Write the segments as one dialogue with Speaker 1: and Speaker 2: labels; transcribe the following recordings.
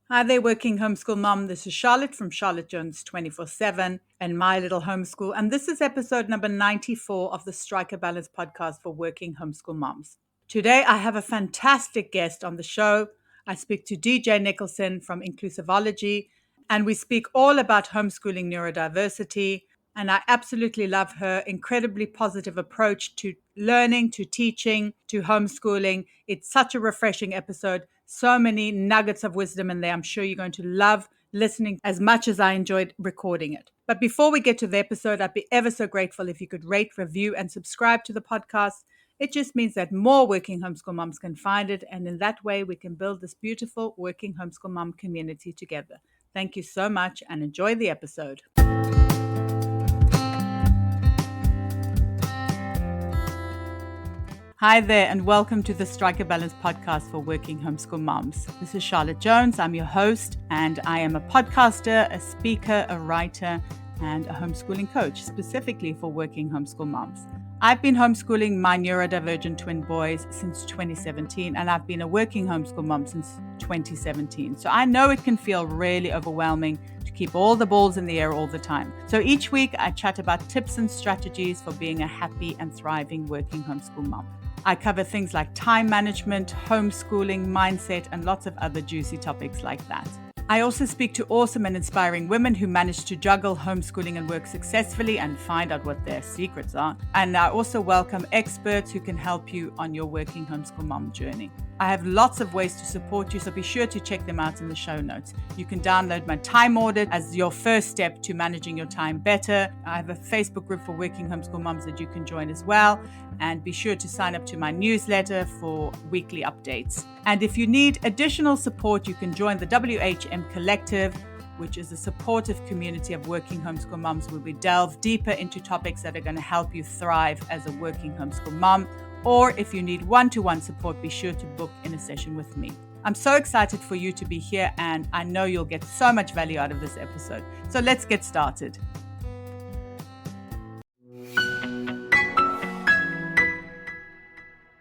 Speaker 1: Hi there, working homeschool mom. This is Charlotte from Charlotte Jones 24/7 and My Little Homeschool. And this is episode number 94 of the Strike a Balance podcast for working homeschool moms. Today, I have a fantastic guest on the show. I speak to DJ Nicholson from Inclusivology, and we speak all about homeschooling neurodiversity. And I absolutely love her incredibly positive approach to learning, to teaching, to homeschooling. It's such a refreshing episode. So many nuggets of wisdom in there. I'm sure you're going to love listening as much as I enjoyed recording it. But before we get to the episode, I'd be ever so grateful if you could rate, review, and subscribe to the podcast. It just means that more working homeschool moms can find it. And in that way, we can build this beautiful working homeschool mom community together. Thank you so much and enjoy the episode. Hi there, and welcome to the Strike a Balance podcast for working homeschool moms. This is Charlotte Jones. I'm your host, and I am a podcaster, a speaker, a writer, and a homeschooling coach, specifically for working homeschool moms. I've been homeschooling my neurodivergent twin boys since 2017, and I've been a working homeschool mom since 2017. So I know it can feel really overwhelming to keep all the balls in the air all the time. So each week I chat about tips and strategies for being a happy and thriving working homeschool mom. I cover things like time management, homeschooling, mindset, and lots of other juicy topics like that. I also speak to awesome and inspiring women who manage to juggle homeschooling and work successfully and find out what their secrets are. And I also welcome experts who can help you on your working homeschool mom journey. I have lots of ways to support you, so be sure to check them out in the show notes. You can download my time audit as your first step to managing your time better. I have a Facebook group for working homeschool moms that you can join as well. And be sure to sign up to my newsletter for weekly updates. And if you need additional support, you can join the WHM Collective, which is a supportive community of working homeschool moms where we delve deeper into topics that are going to help you thrive as a working homeschool mom. Or if you need one-to-one support, be sure to book in a session with me. I'm so excited for you to be here, and I know you'll get so much value out of this episode. So let's get started.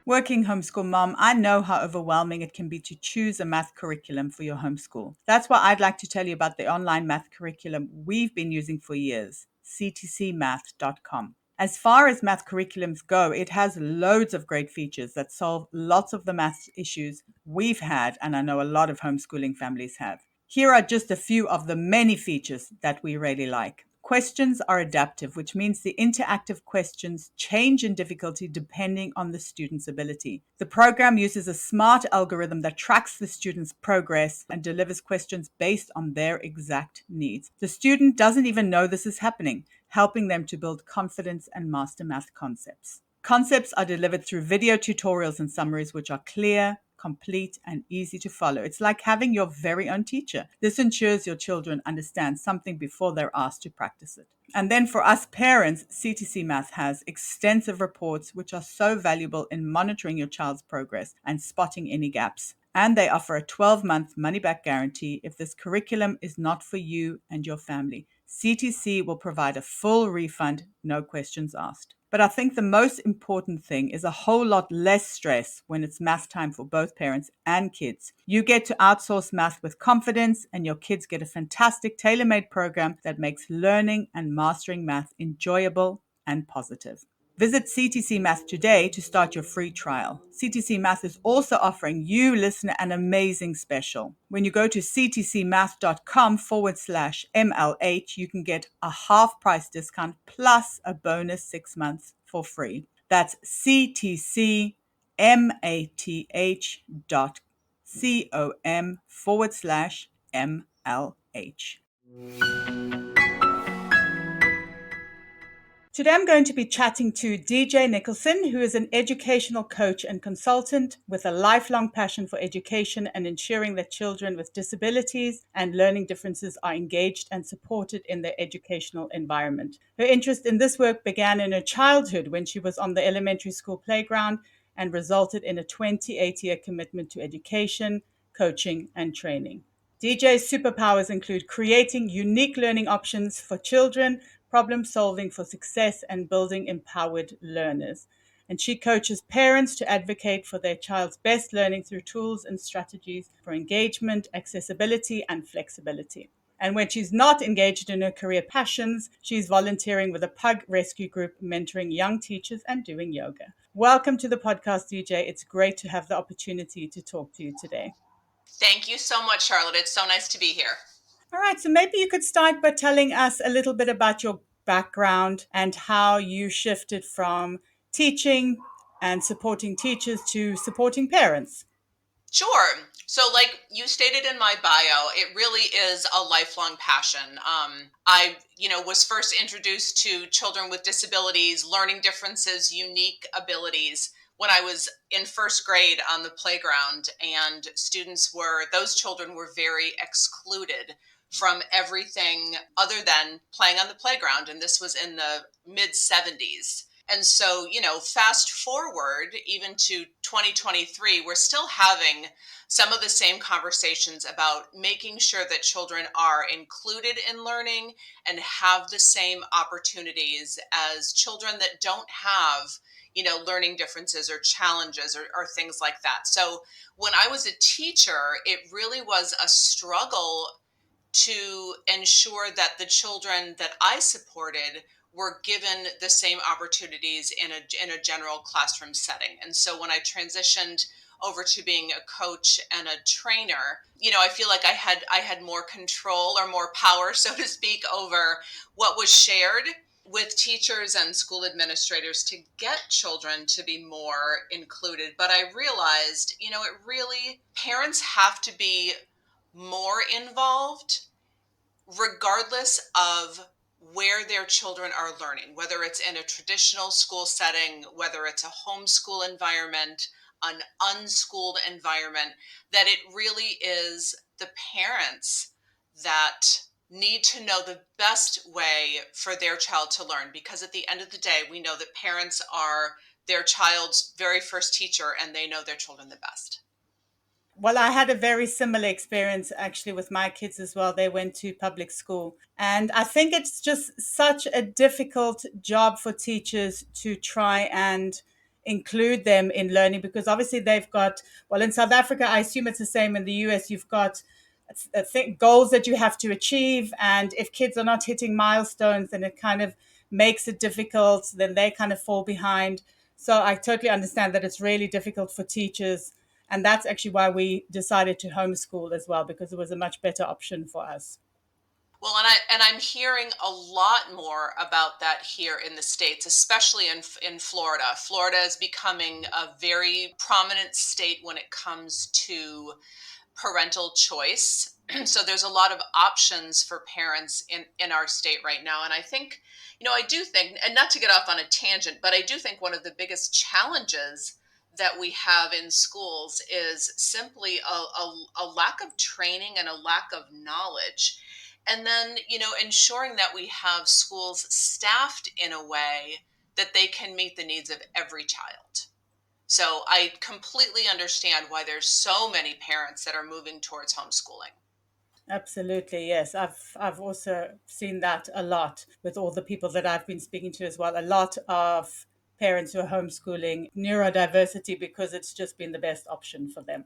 Speaker 1: Working homeschool mom, I know how overwhelming it can be to choose a math curriculum for your homeschool. That's why I'd like to tell you about the online math curriculum we've been using for years, ctcmath.com. As far as math curriculums go, it has loads of great features that solve lots of the math issues we've had, and I know a lot of homeschooling families have. Here are just a few of the many features that we really like. Questions are adaptive, which means the interactive questions change in difficulty depending on the student's ability. The program uses a smart algorithm that tracks the student's progress and delivers questions based on their exact needs. The student doesn't even know this is happening, helping them to build confidence and master math concepts. Concepts are delivered through video tutorials and summaries, which are clear, complete, and easy to follow. It's like having your very own teacher. This ensures your children understand something before they're asked to practice it. And then for us parents, CTC Math has extensive reports which are so valuable in monitoring your child's progress and spotting any gaps. And they offer a 12-month money-back guarantee if this curriculum is not for you and your family. CTC will provide a full refund, no questions asked. But I think the most important thing is a whole lot less stress when it's math time for both parents and kids. You get to outsource math with confidence, and your kids get a fantastic tailor-made program that makes learning and mastering math enjoyable and positive. Visit CTC Math today to start your free trial. CTC Math is also offering you, listener, an amazing special. When you go to ctcmath.com/MLH, you can get a half price discount plus a bonus 6 months for free. That's ctcmath.com/MLH. Today I'm going to be chatting to DJ Nicholson, who is an educational coach and consultant with a lifelong passion for education and ensuring that children with disabilities and learning differences are engaged and supported in their educational environment. Her interest in this work began in her childhood when she was on the elementary school playground and resulted in a 28-year commitment to education, coaching, and training. DJ's superpowers include creating unique learning options for children, problem solving for success, and building empowered learners. and she coaches parents to advocate for their child's best learning through tools and strategies for engagement, accessibility, and flexibility. And when she's not engaged in her career passions, she's volunteering with a pug rescue group, mentoring young teachers, and doing yoga. Welcome to the podcast, DJ. It's great to have the opportunity to talk to you today.
Speaker 2: Thank you so much, Charlotte. It's so nice to be here.
Speaker 1: All right, so maybe you could start by telling us a little bit about your background and how you shifted from teaching and supporting teachers to supporting parents.
Speaker 2: Sure. So, like you stated in my bio, it really is a lifelong passion. I was first introduced to children with disabilities, learning differences, unique abilities when I was in first grade on the playground, and those children were very excluded from everything other than playing on the playground. And this was in the mid 70s. And so, fast forward even to 2023, we're still having some of the same conversations about making sure that children are included in learning and have the same opportunities as children that don't have, learning differences or challenges or things like that. So when I was a teacher, it really was a struggle to ensure that the children that I supported were given the same opportunities in a general classroom setting. And so when I transitioned over to being a coach and a trainer, I feel like I had more control or more power, so to speak, over what was shared with teachers and school administrators to get children to be more included. But I realized, parents have to be more involved regardless of where their children are learning, whether it's in a traditional school setting, whether it's a homeschool environment, an unschooled environment, that it really is the parents that need to know the best way for their child to learn. Because at the end of the day, we know that parents are their child's very first teacher and they know their children the best.
Speaker 1: Well, I had a very similar experience actually with my kids as well. They went to public school. And I think it's just such a difficult job for teachers to try and include them in learning because obviously they've got, well, in South Africa, I assume it's the same in the US, you've got goals that you have to achieve. And if kids are not hitting milestones, then it kind of makes it difficult. Then they kind of fall behind. So I totally understand that it's really difficult for teachers, and that's actually why we decided to homeschool as well, because it was a much better option for us.
Speaker 2: Well, and I'm hearing a lot more about that here in the States, especially in Florida. Florida is becoming a very prominent state when it comes to parental choice. So there's a lot of options for parents in our state right now. And I think, I do think, and not to get off on a tangent, but I do think one of the biggest challenges that we have in schools is simply a lack of training and a lack of knowledge. And then, ensuring that we have schools staffed in a way that they can meet the needs of every child. So I completely understand why there's so many parents that are moving towards homeschooling.
Speaker 1: Absolutely, yes. I've also seen that a lot with all the people that I've been speaking to as well. A lot of parents who are homeschooling neurodiversity because it's just been the best option for them.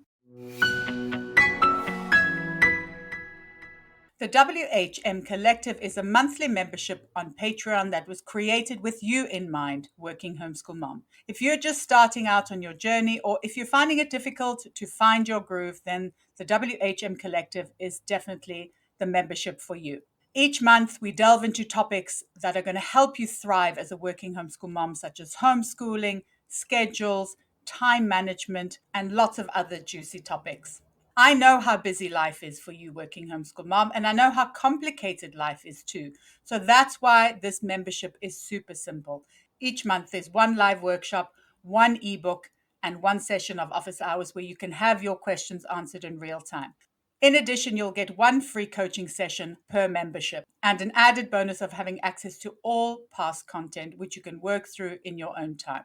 Speaker 1: The WHM Collective is a monthly membership on Patreon that was created with you in mind, working homeschool mom. If you're just starting out on your journey, or if you're finding it difficult to find your groove, then the WHM Collective is definitely the membership for you. Each month, we delve into topics that are going to help you thrive as a working homeschool mom, such as homeschooling, schedules, time management, and lots of other juicy topics. I know how busy life is for you, working homeschool mom, and I know how complicated life is too. So that's why this membership is super simple. Each month, there's one live workshop, one ebook, and one session of office hours where you can have your questions answered in real time. In addition, you'll get one free coaching session per membership and an added bonus of having access to all past content, which you can work through in your own time.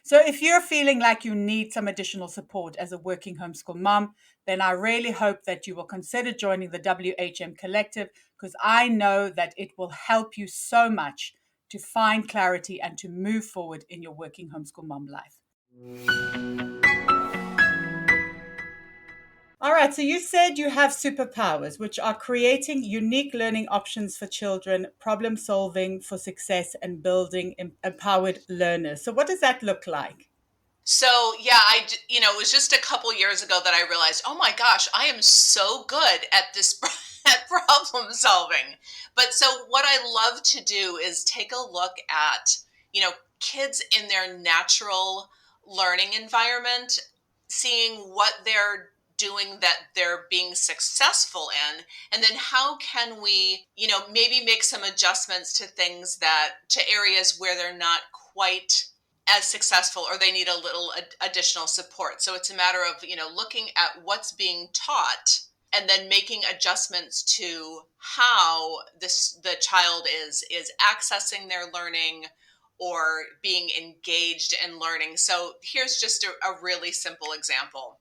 Speaker 1: So if you're feeling like you need some additional support as a working homeschool mom, then I really hope that you will consider joining the WHM Collective, because I know that it will help you so much to find clarity and to move forward in your working homeschool mom life. All right, so you said you have superpowers, which are creating unique learning options for children, problem solving for success, and building empowered learners. So, what does that look like?
Speaker 2: So yeah, it was just a couple years ago that I realized, oh my gosh, I am so good at this at problem solving. But so what I love to do is take a look at, kids in their natural learning environment, seeing what they're doing that they're being successful in, and then how can we, maybe make some adjustments to things that to areas where they're not quite as successful or they need a little additional support. So it's a matter of, looking at what's being taught and then making adjustments to how the child is accessing their learning or being engaged in learning. So here's just a really simple example.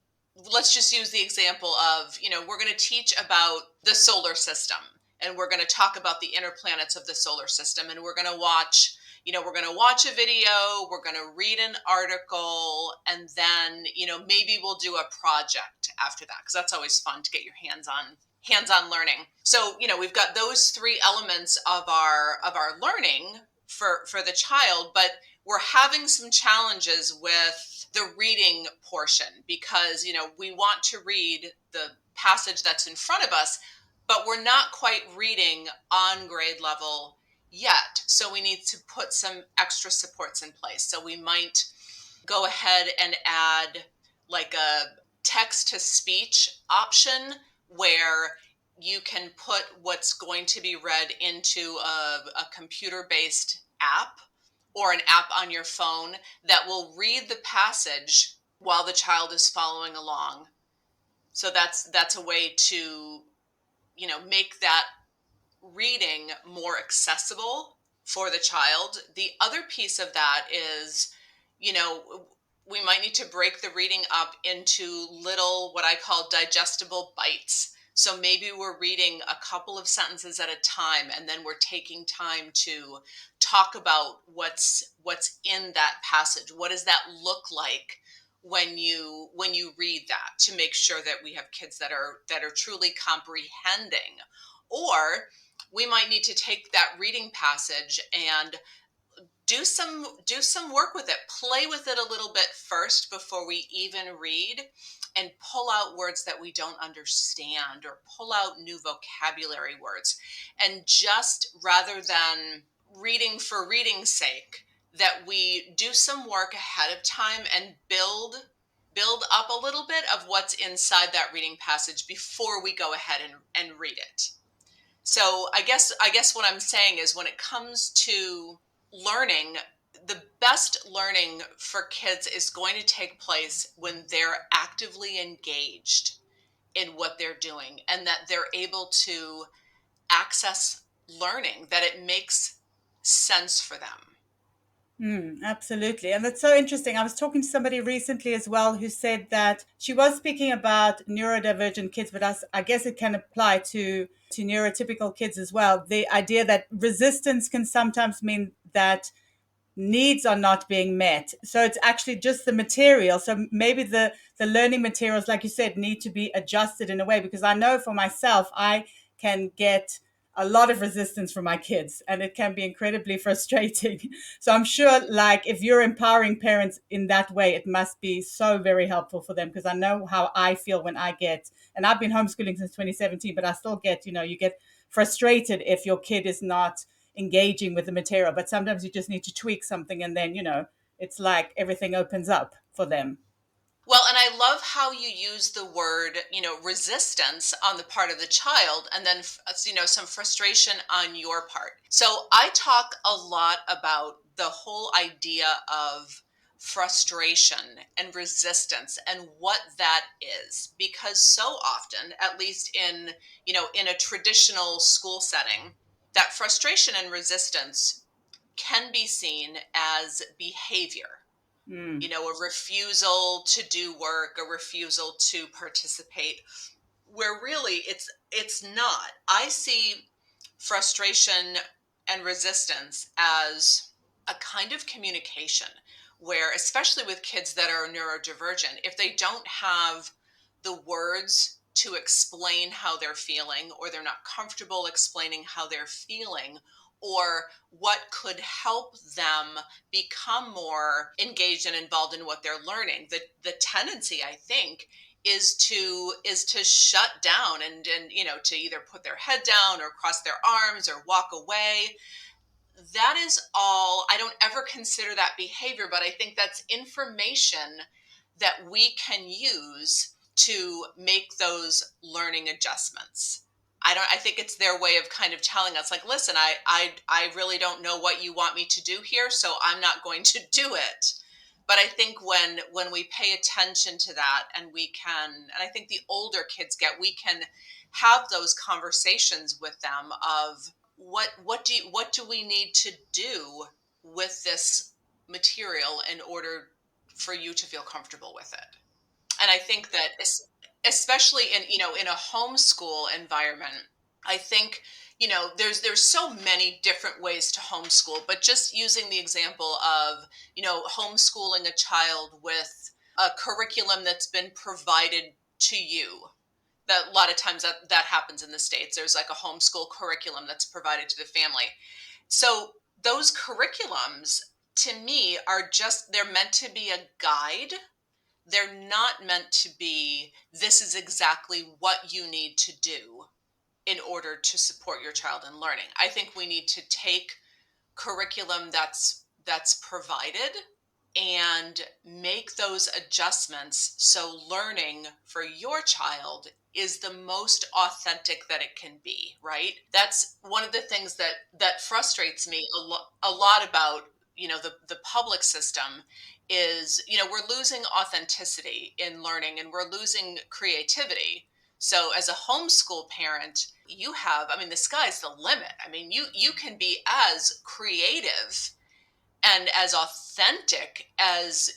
Speaker 2: Let's just use the example of, we're going to teach about the solar system, and we're going to talk about the inner planets of the solar system, and we're going to watch, a video, we're going to read an article, and then, maybe we'll do a project after that, because that's always fun to get your hands on learning. So, we've got those three elements of our learning for the child, but we're having some challenges with the reading portion because, we want to read the passage that's in front of us, but we're not quite reading on grade level yet. So we need to put some extra supports in place. So we might go ahead and add like a text to speech option where you can put what's going to be read into a computer based app or an app on your phone that will read the passage while the child is following along. So that's a way to, make that reading more accessible for the child. The other piece of that is, you know, we might need to break the reading up into little, what I call digestible bites. So maybe we're reading a couple of sentences at a time, and then we're taking time to talk about what's in that passage. What does that look like when you read that, to make sure that we have kids that are truly comprehending? Or we might need to take that reading passage and do some work with it, play with it a little bit first before we even read, and pull out words that we don't understand or pull out new vocabulary words. And just rather than reading for reading's sake, that we do some work ahead of time and build up a little bit of what's inside that reading passage before we go ahead and read it. So I guess what I'm saying is, when it comes to learning, the best learning for kids is going to take place when they're actively engaged in what they're doing, and that they're able to access learning, that it makes sense for them.
Speaker 1: Absolutely. And that's so interesting. I was talking to somebody recently as well who said that she was speaking about neurodivergent kids, but I guess it can apply to neurotypical kids as well. The idea that resistance can sometimes mean that needs are not being met. So it's actually just the material. So maybe the learning materials, like you said, need to be adjusted in a way, because I know for myself, I can get a lot of resistance from my kids, and it can be incredibly frustrating. So I'm sure, like, if you're empowering parents in that way, it must be so very helpful for them, because I know how I feel when I get, and I've been homeschooling since 2017, but I still get, you get frustrated if your kid is not engaging with the material. But sometimes you just need to tweak something, and then, it's like everything opens up for them.
Speaker 2: Well, and I love how you use the word, resistance on the part of the child, and then, some frustration on your part. So I talk a lot about the whole idea of frustration and resistance and what that is, because so often, at least in a traditional school setting, that frustration and resistance can be seen as behavior,
Speaker 1: Mm.
Speaker 2: a refusal to do work, a refusal to participate, where really it's not. I see frustration and resistance as a kind of communication where, especially with kids that are neurodivergent, if they don't have the words to explain how they're feeling, or they're not comfortable explaining how they're feeling, or what could help them become more engaged and involved in what they're learning, the tendency, I think, is to shut down and to either put their head down or cross their arms or walk away. That is all. I don't ever consider that behavior, but I think that's information that we can use to make those learning adjustments. I think it's their way of kind of telling us, like, listen, I really don't know what you want me to do here, so I'm not going to do it. But I think when we pay attention to that, and we can, and I think the older kids get, we can have those conversations with them of what do we need to do with this material in order for you to feel comfortable with it. And I think that especially in a homeschool environment, I think there's so many different ways to homeschool, but just using the example of homeschooling a child with a curriculum that's been provided to you, that a lot of times that happens in the States. There's like a homeschool curriculum that's provided to the family. So those curriculums, to me, they're meant to be a guide. They're not meant to be, this is exactly what you need to do in order to support your child in learning. I think we need to take curriculum that's provided and make those adjustments so learning for your child is the most authentic that it can be, right? That's one of the things that frustrates me a lot about the public system is we're losing authenticity in learning, and we're losing creativity. So as a homeschool parent, I mean, the sky's the limit. I mean, you can be as creative and as authentic as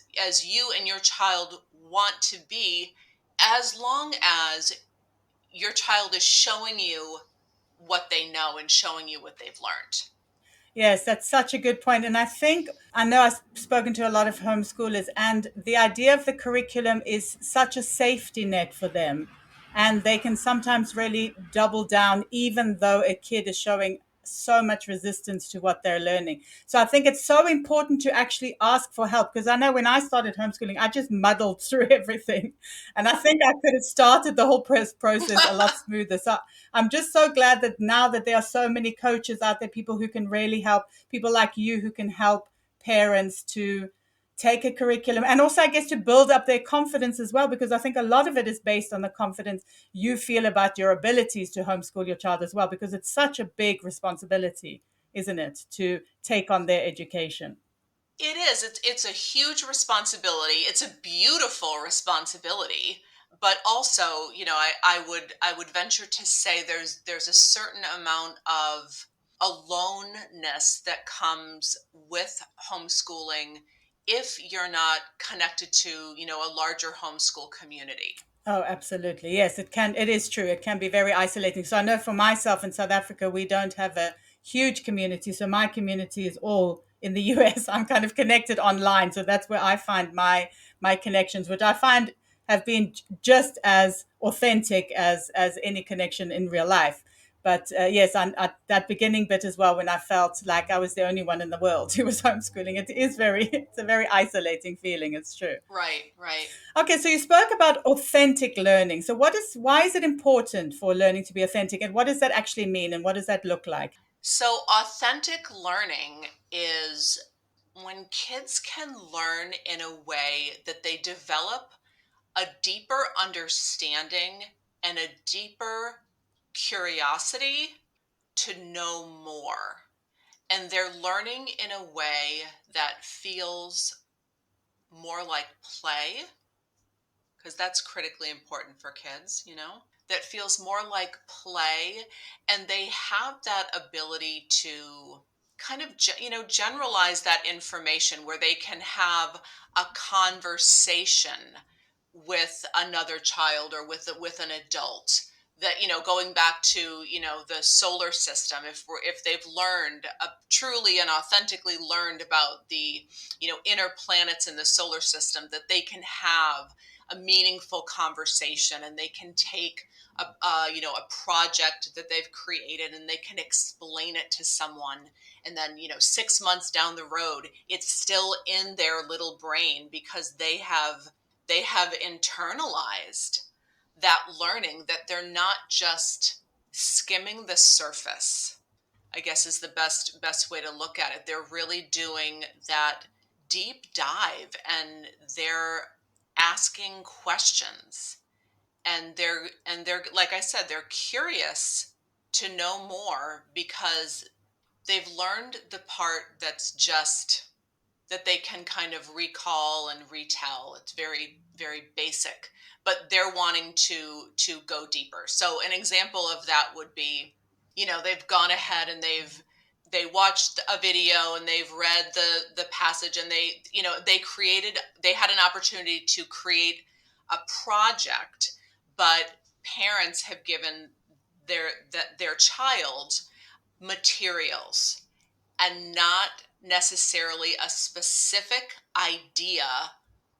Speaker 2: you and your child want to be, as long as your child is showing you what they know and showing you what they've learned.
Speaker 1: Yes, that's such a good point. And I think, I know I've spoken to a lot of homeschoolers, and the idea of the curriculum is such a safety net for them. And they can sometimes really double down, even though a kid is showing so much resistance to what they're learning. So I think it's so important to actually ask for help, because I know when I started homeschooling, I just muddled through everything. And I think I could have started the whole process a lot smoother. So I'm just so glad that now that there are so many coaches out there, people who can really help, people like you who can help parents to take a curriculum, and also I guess to build up their confidence as well, because I think a lot of it is based on the confidence you feel about your abilities to homeschool your child as well, because it's such a big responsibility, isn't it, to take on their education.
Speaker 2: It is. It's a huge responsibility. It's a beautiful responsibility, but also, I would venture to say there's a certain amount of aloneness that comes with homeschooling if you're not connected to, a larger homeschool community.
Speaker 1: Oh, absolutely. Yes, it can. It is true. It can be very isolating. So I know for myself in South Africa, we don't have a huge community. So my community is all in the US. I'm kind of connected online. So that's where I find my connections, which I find have been just as authentic as any connection in real life. But yes, at that beginning bit as well, when I felt like I was the only one in the world who was homeschooling, it's a very isolating feeling. It's true.
Speaker 2: Right, right.
Speaker 1: Okay, so you spoke about authentic learning. So why is it important for learning to be authentic, and what does that actually mean, and what does that look like?
Speaker 2: So, authentic learning is when kids can learn in a way that they develop a deeper understanding and a deeper curiosity to know more. And they're learning in a way that feels more like play, because that's critically important for kids, that feels more like play. And they have that ability to kind of, generalize that information, where they can have a conversation with another child or with an adult that, going back to, the solar system, if they've learned, truly and authentically learned about the, inner planets in the solar system, that they can have a meaningful conversation, and they can take a project that they've created, and they can explain it to someone, and then, 6 months down the road, it's still in their little brain, because they have internalized that learning, that they're not just skimming the surface, I guess, is the best way to look at it. They're really doing that deep dive, and they're asking questions, and they're like I said, they're curious to know more, because they've learned the part that's just that they can kind of recall and retell. It's very, very basic, but they're wanting to go deeper. So an example of that would be, they've gone ahead and they watched a video, and they've read the passage, and they had an opportunity to create a project, but parents have given their child materials, and not necessarily a specific idea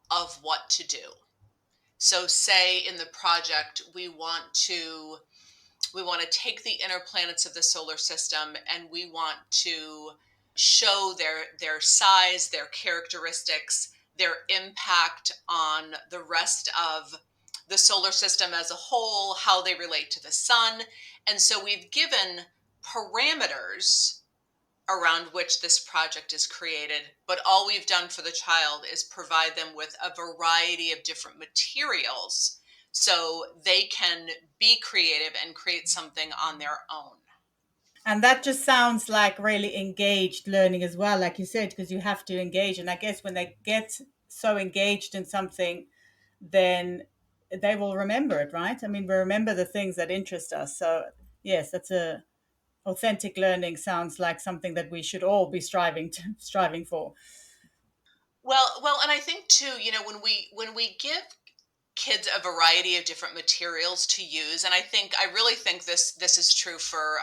Speaker 2: of what to do. So say in the project, we want to take the inner planets of the solar system, and we want to show their size, their characteristics, their impact on the rest of the solar system as a whole, how they relate to the sun. And so we've given parameters around which this project is created, but all we've done for the child is provide them with a variety of different materials, so they can be creative and create something on their own.
Speaker 1: And that just sounds like really engaged learning as well, like you said, because you have to engage. And I guess when they get so engaged in something, then they will remember it, right? I mean, we remember the things that interest us. So yes, that's a authentic learning sounds like something that we should all be striving for.
Speaker 2: Well, and I think too, when we give kids a variety of different materials to use, and I really think this is true for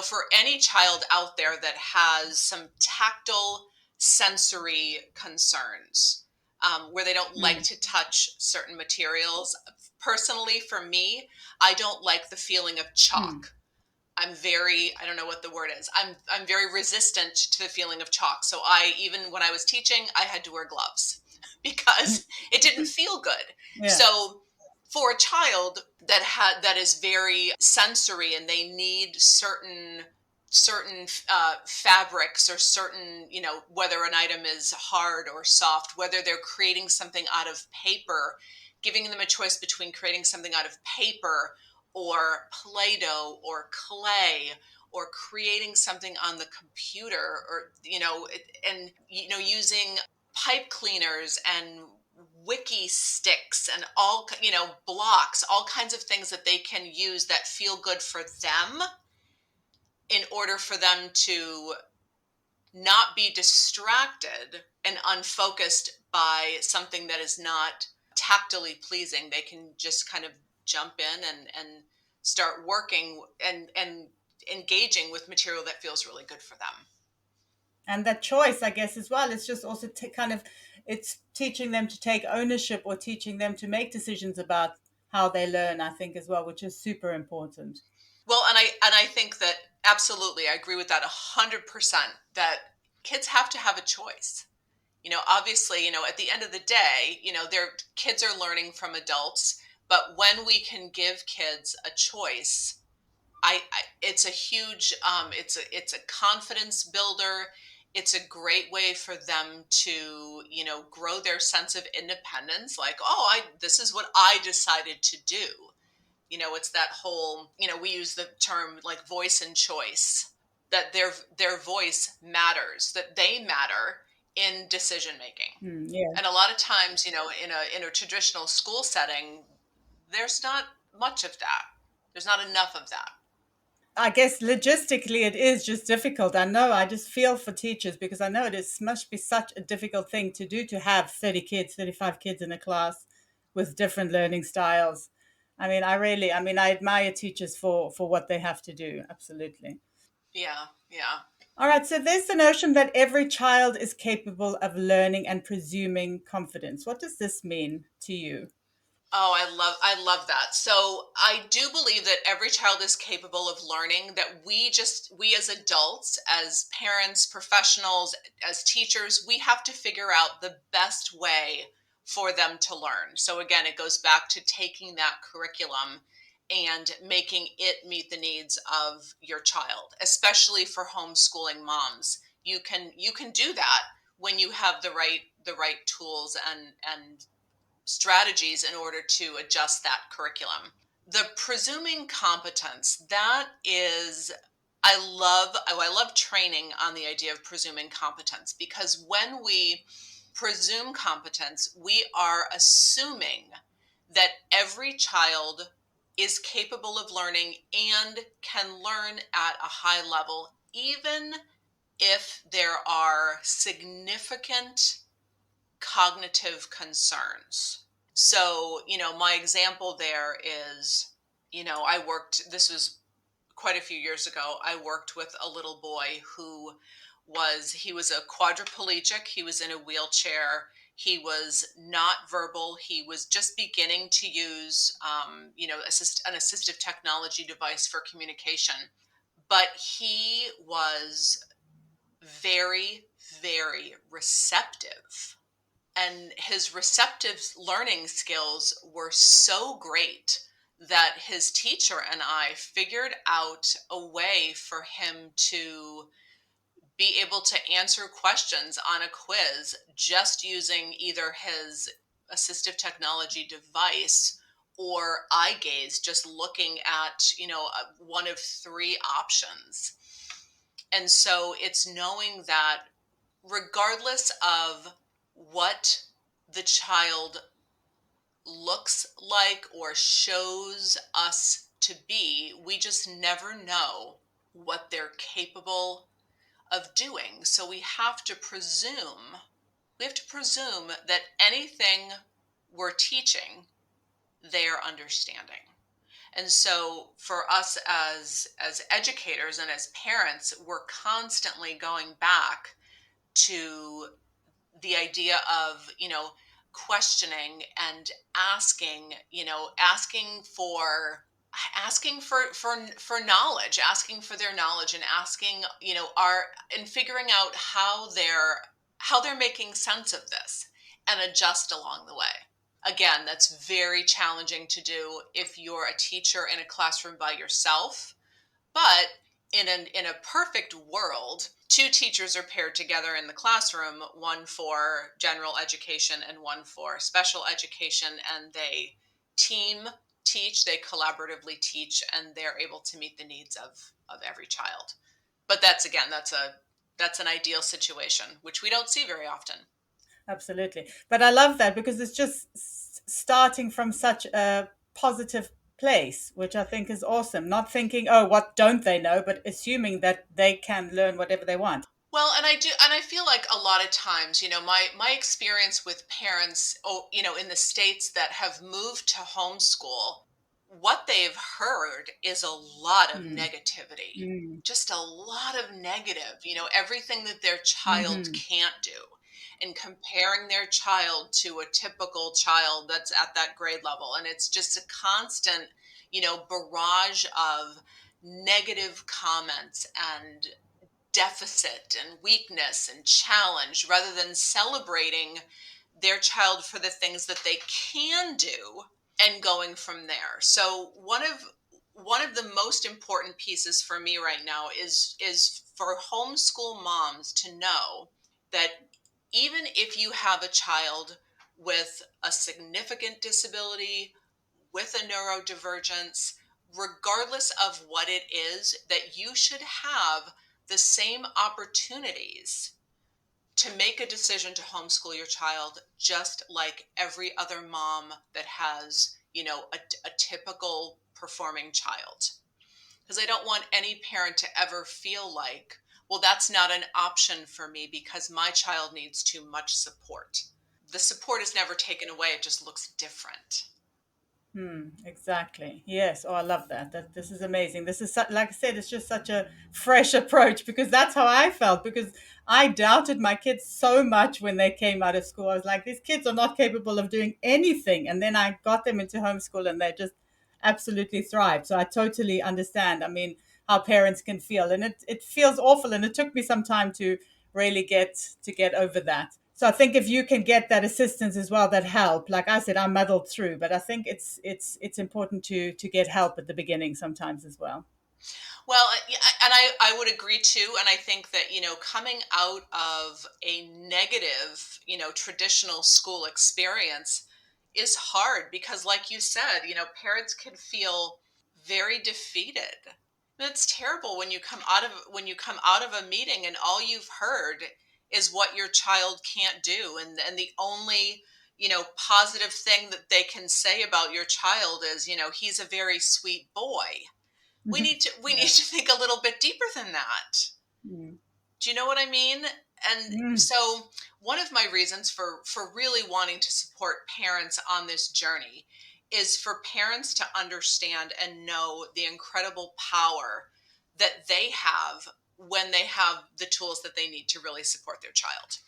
Speaker 2: for any child out there that has some tactile sensory concerns, where they don't like
Speaker 1: Mm.
Speaker 2: to touch certain materials. Personally, for me, I don't like the feeling of
Speaker 1: Mm.
Speaker 2: chalk. I don't know what the word is. I'm very resistant to the feeling of chalk. So even when I was teaching, I had to wear gloves because it didn't feel good.
Speaker 1: Yeah.
Speaker 2: So for a child that is very sensory, and they need certain fabrics, or certain, whether an item is hard or soft, whether they're creating something out of paper, giving them a choice between creating something out of paper, or Play-Doh, or clay, or creating something on the computer, or, and, using pipe cleaners and wiki sticks, and all, blocks, all kinds of things that they can use that feel good for them, in order for them to not be distracted and unfocused by something that is not tactily pleasing. They can just kind of jump in and start working and engaging with material that feels really good for them.
Speaker 1: And that choice, I guess, as well, it's just also kind of, it's teaching them to take ownership, or teaching them to make decisions about how they learn, I think, as well, which is super important.
Speaker 2: Well, and I think that absolutely, I agree with that 100%, that kids have to have a choice. Obviously, at the end of the day, their kids are learning from adults, but when we can give kids a choice, it's a huge, it's a confidence builder. It's a great way for them to, grow their sense of independence. Like, oh, this is what I decided to do. It's that whole, we use the term like voice and choice, that their voice matters, that they matter in decision making.
Speaker 1: Mm, yeah.
Speaker 2: And a lot of times, in a traditional school setting, there's not much of that. There's not enough of that.
Speaker 1: I guess logistically it is just difficult. I know, I just feel for teachers, because I know it is must be such a difficult thing to do, to have 30 kids, 35 kids in a class with different learning styles. I mean, I admire teachers for what they have to do. Absolutely.
Speaker 2: Yeah, yeah.
Speaker 1: All right, so there's the notion that every child is capable of learning and presuming confidence. What does this mean to you?
Speaker 2: Oh, I love that. So I do believe that every child is capable of learning, that we as adults, as parents, professionals, as teachers, we have to figure out the best way for them to learn. So again, it goes back to taking that curriculum and making it meet the needs of your child, especially for homeschooling moms. You can do that when you have the right tools and strategies in order to adjust that curriculum. The presuming competence, that is, I love training on the idea of presuming competence, because when we presume competence, we are assuming that every child is capable of learning and can learn at a high level, even if there are significant cognitive concerns. So, my example there is, this was quite a few years ago. I worked with a little boy he was a quadriplegic. He was in a wheelchair. He was not verbal. He was just beginning to use, an assistive technology device for communication. But he was very, very receptive, and his receptive learning skills were so great that his teacher and I figured out a way for him to be able to answer questions on a quiz just using either his assistive technology device or eye gaze, just looking at, one of three options. And so it's knowing that regardless of what the child looks like or shows us to be, we just never know what they're capable of doing. So we have to presume that anything we're teaching, they're understanding. And so for us as educators and as parents, we're constantly going back to the idea of, questioning and asking for knowledge, asking for their knowledge, and asking, our and figuring out how they're making sense of this and adjust along the way. Again, that's very challenging to do if you're a teacher in a classroom by yourself. But in a perfect world, two teachers are paired together in the classroom, one for general education and one for special education, and they team teach, they collaboratively teach, and they're able to meet the needs of every child. But that's an ideal situation, which we don't see very often.
Speaker 1: Absolutely. But I love that because it's just starting from such a positive place, which I think is awesome. Not thinking, oh, what don't they know, but assuming that they can learn whatever they want.
Speaker 2: Well, and I feel like a lot of times, my experience with parents, in the states that have moved to homeschool, what they've heard is a lot of
Speaker 1: Mm.
Speaker 2: negativity,
Speaker 1: Mm.
Speaker 2: just a lot of negative, everything that their child
Speaker 1: Hmm.
Speaker 2: can't do, and comparing their child to a typical child that's at that grade level. And it's just a constant, barrage of negative comments and deficit and weakness and challenge, rather than celebrating their child for the things that they can do and going from there. So one of the most important pieces for me right now is for homeschool moms to know that even if you have a child with a significant disability, with a neurodivergence, regardless of what it is, that you should have the same opportunities to make a decision to homeschool your child, just like every other mom that has, a typical performing child. Because I don't want any parent to ever feel like, well, that's not an option for me because my child needs too much support. The support is never taken away, it just looks different.
Speaker 1: Exactly. Yes. Oh, I love that. This is amazing. This is like I said, it's just such a fresh approach because that's how I felt. Because I doubted my kids so much when they came out of school. I was like, these kids are not capable of doing anything. And then I got them into homeschool, and they just absolutely thrive. So I totally understand. I mean, how parents can feel, and it feels awful. And it took me some time to really get over that. So I think if you can get that assistance as well, that help. Like I said, I muddled through, but I think it's important to get help at the beginning sometimes as well.
Speaker 2: Well, yeah, and I would agree too. And I think that, coming out of a negative, traditional school experience is hard because, like you said, parents can feel very defeated. And it's terrible when you come out of a meeting and all you've heard is what your child can't do, and the only positive thing that they can say about your child is, he's a very sweet boy. We need
Speaker 1: Yeah.
Speaker 2: to think a little bit deeper than that.
Speaker 1: Mm.
Speaker 2: Do you know what I mean? And
Speaker 1: Mm.
Speaker 2: so one of my reasons for really wanting to support parents on this journey is for parents to understand and know the incredible power that they have when they have the tools that they need to really support their child.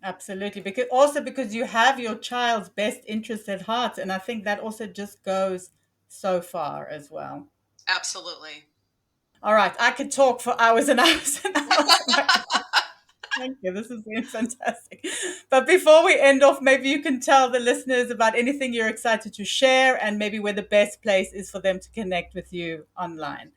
Speaker 1: Absolutely. Because you have your child's best interest at heart. And I think that also just goes so far as well.
Speaker 2: Absolutely.
Speaker 1: All right. I could talk for hours and hours and hours. Thank you. This has been fantastic. But before we end off, maybe you can tell the listeners about anything you're excited to share and maybe where the best place is for them to connect with you online.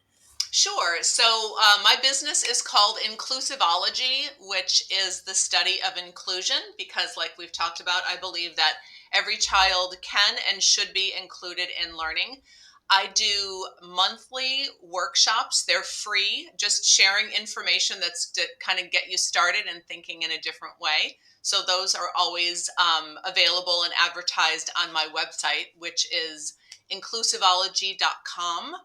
Speaker 2: Sure. So my business is called Inclusivology, which is the study of inclusion, because, like we've talked about, I believe that every child can and should be included in learning. I do monthly workshops. They're free, just sharing information that's to kind of get you started and thinking in a different way. So those are always available and advertised on my website, which is inclusivology.com.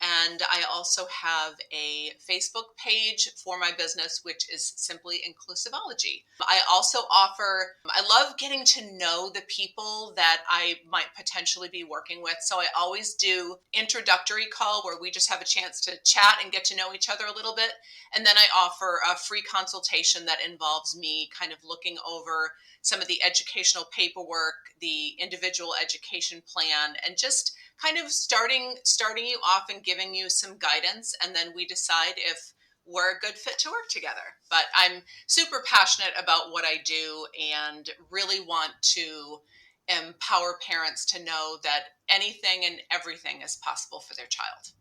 Speaker 2: And I also have a Facebook page for my business, which is simply Inclusivology. I also I love getting to know the people that I might potentially be working with. So I always do introductory call where we just have a chance to chat and get to know each other a little bit. And then I offer a free consultation that involves me kind of looking over some of the educational paperwork, the individual education plan, and just kind of starting you off and giving you some guidance, and then we decide if we're a good fit to work together. But I'm super passionate about what I do and really want to empower parents to know that anything and everything is possible for their child.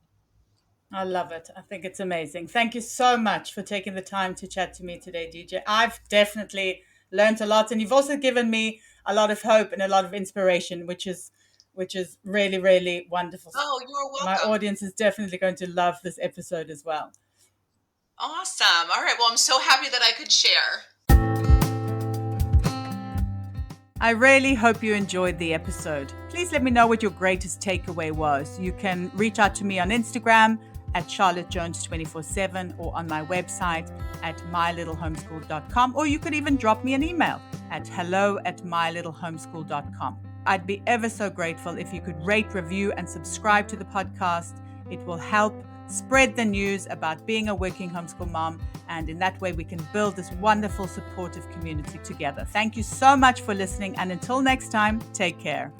Speaker 1: I love it. I think it's amazing. Thank you so much for taking the time to chat to me today, DJ. I've definitely learned a lot, and you've also given me a lot of hope and a lot of inspiration, which is really, really wonderful.
Speaker 2: Oh, you are
Speaker 1: My
Speaker 2: welcome.
Speaker 1: audience is definitely going to love this episode as well.
Speaker 2: Awesome. All right. Well, I'm so happy that I could share.
Speaker 1: I really hope you enjoyed the episode. Please let me know what your greatest takeaway was. You can reach out to me on Instagram at charlottejones247 or on my website at mylittlehomeschool.com, or you could even drop me an email at hello@mylittlehomeschool.com. I'd be ever so grateful if you could rate, review, and subscribe to the podcast. It will help spread the news about being a working homeschool mom, and in that way we can build this wonderful supportive community together. Thank you so much for listening, and until next time, take care.